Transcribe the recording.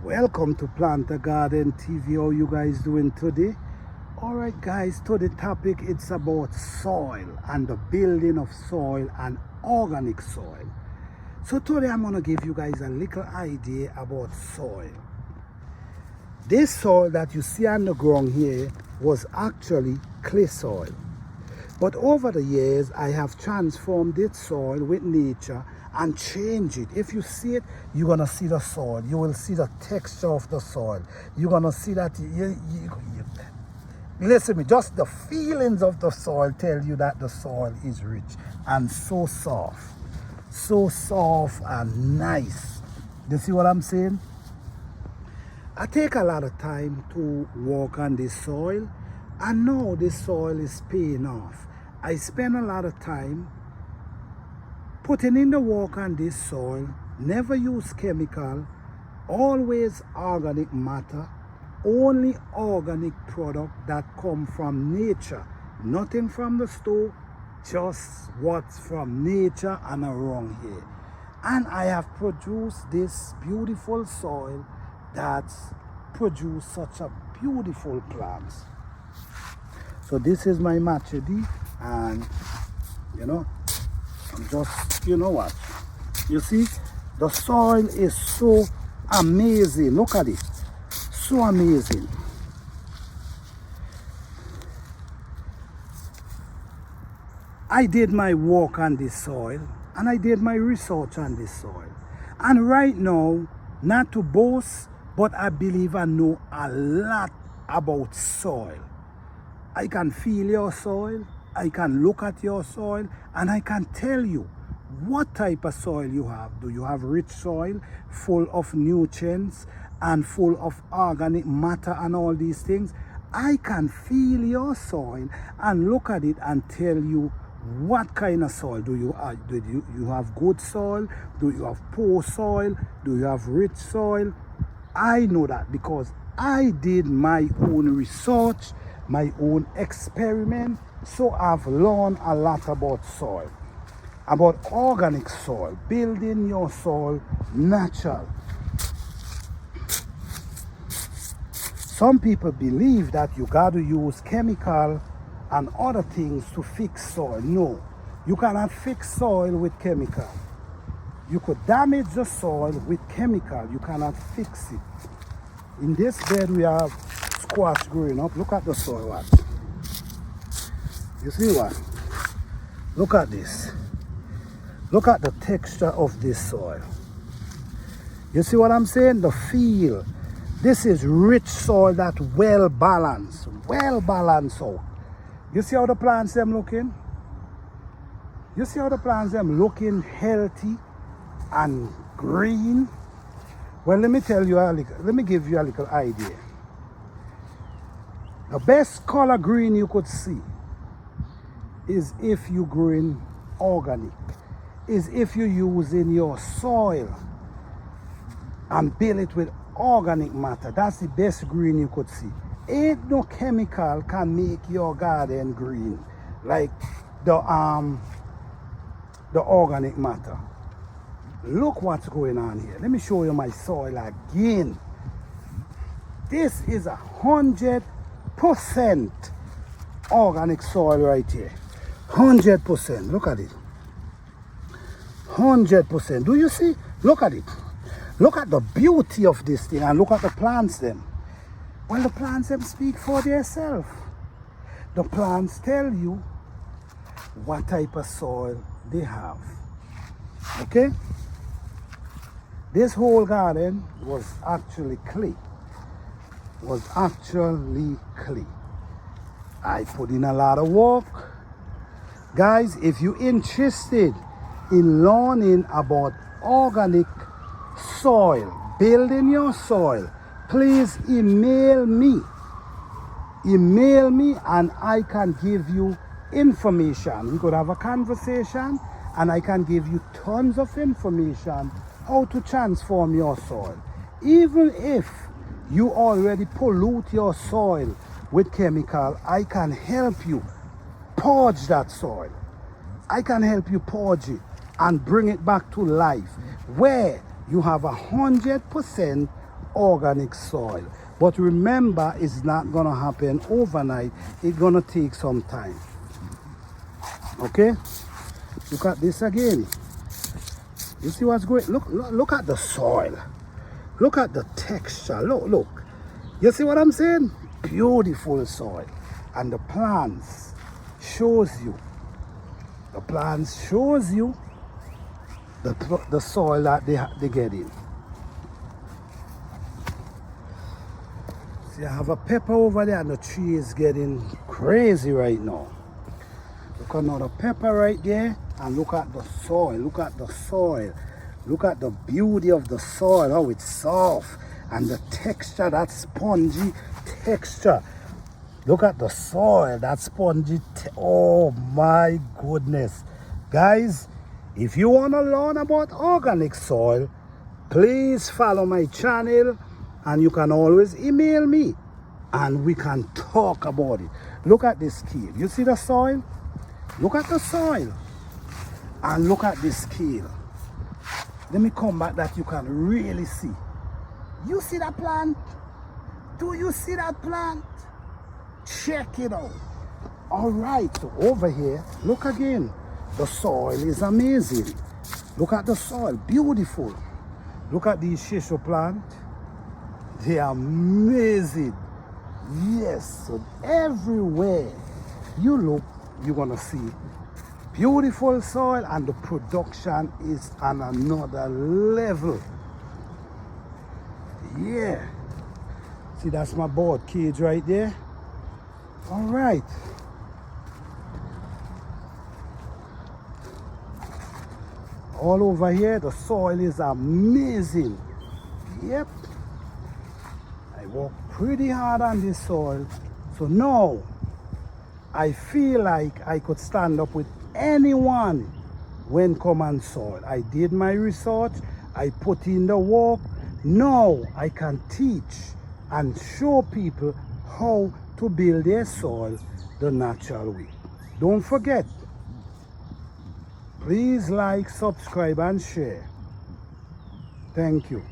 Welcome to Plant a Garden TV. How you guys doing today? Alright guys, today topic it's about soil and the building of soil and organic soil. So today I'm going to give you guys a little idea about soil. This soil that you see on the ground here was actually clay soil. But over the years, I have transformed this soil with nature and changed it. If you see it, you're going to see the soil. You will see the texture of the soil. You're going to see that, listen to me, just the feelings of the soil tell you that the soil is rich and so soft. So soft and nice. You see what I'm saying? I take a lot of time to work on this soil, and now this soil is paying off. I spend a lot of time putting in the work on this soil, never use chemical, always organic matter, only organic product that come from nature, nothing from the store, just what's from nature and around here. And I have produced this beautiful soil that's produced such a beautiful plants. So this is my machete, and I'm just, what, you see the soil is so amazing. Look at it, so amazing. I did my work on this soil and I did my research on this soil, and right now, not to boast, but I believe I know a lot about soil. I can feel your soil, I can look at your soil, and I can tell you what type of soil you have. Do you have rich soil full of nutrients and full of organic matter and all these things? I can feel your soil and look at it and tell you what kind of soil do you have. Do you have good soil? Do you have poor soil? Do you have rich soil? I know that because I did my own research, my own experiment, so I've learned a lot about soil, about organic soil, building your soil natural. Some people believe that you got to use chemical and other things to fix soil. No, you cannot fix soil with chemical. You could damage the soil with chemical, you cannot fix it. In this bed we have squash growing up. Look at the soil, what? You see what? Look at this. Look at the texture of this soil. You see what I'm saying? The feel. This is rich soil that well balanced out. You see how the plants them looking? You see how the plants them looking healthy and green? Well, let me give you a little idea. The best color green you could see is if you growing organic, is if you using your soil and build it with organic matter. That's the best green you could see. Ain't no chemical can make your garden green like the organic matter. Look what's going on here. Let me show you my soil again. This is 100% organic soil right here. 100%. Look at it. 100%. Do you see? Look at it. Look at the beauty of this thing, and look at the plants them. Well, the plants them speak for themselves. The plants tell you what type of soil they have. Okay? This whole garden was actually clay. I put in a lot of work. Guys, if you're interested in learning about organic soil, building your soil, please email me. Email me and I can give you information. We could have a conversation and I can give you tons of information how to transform your soil. Even if you already pollute your soil with chemical, I can help you purge that soil. I can help you purge it and bring it back to life, where you have 100% organic soil. But remember, it's not gonna happen overnight. It's gonna take some time. Okay? Look at this again. You see what's going? Look at the soil. Look at the texture. Look. You see what I'm saying? Beautiful soil. And the plants shows you. The plants shows you the soil that they get in. See, I have a pepper over there and the tree is getting crazy right now. Look at another pepper right there, and look at the soil. Look at the soil. Look at the beauty of the soil, how it's soft, and the texture, that spongy texture. Look at the soil, that spongy, oh my goodness. Guys, if you want to learn about organic soil, please follow my channel, and you can always email me and we can talk about it. Look at this scale. You see the soil? Look at the soil and look at this scale. Let me come back that you can really see. You see that plant? Do you see that plant? Check it out. All right, so over here, look again. The soil is amazing. Look at the soil, beautiful. Look at these shisho plants. They are amazing. Yes, so everywhere you look, you're gonna see beautiful soil, and the production is on another level. Yeah. See, that's my bird cage right there. All right. All over here, the soil is amazing. Yep. I work pretty hard on this soil. So now, I feel like I could stand up with anyone when come on soil. I did my research, I put in the work. Now I can teach and show people how to build their soil the natural way. Don't forget, please like, subscribe and share. Thank you.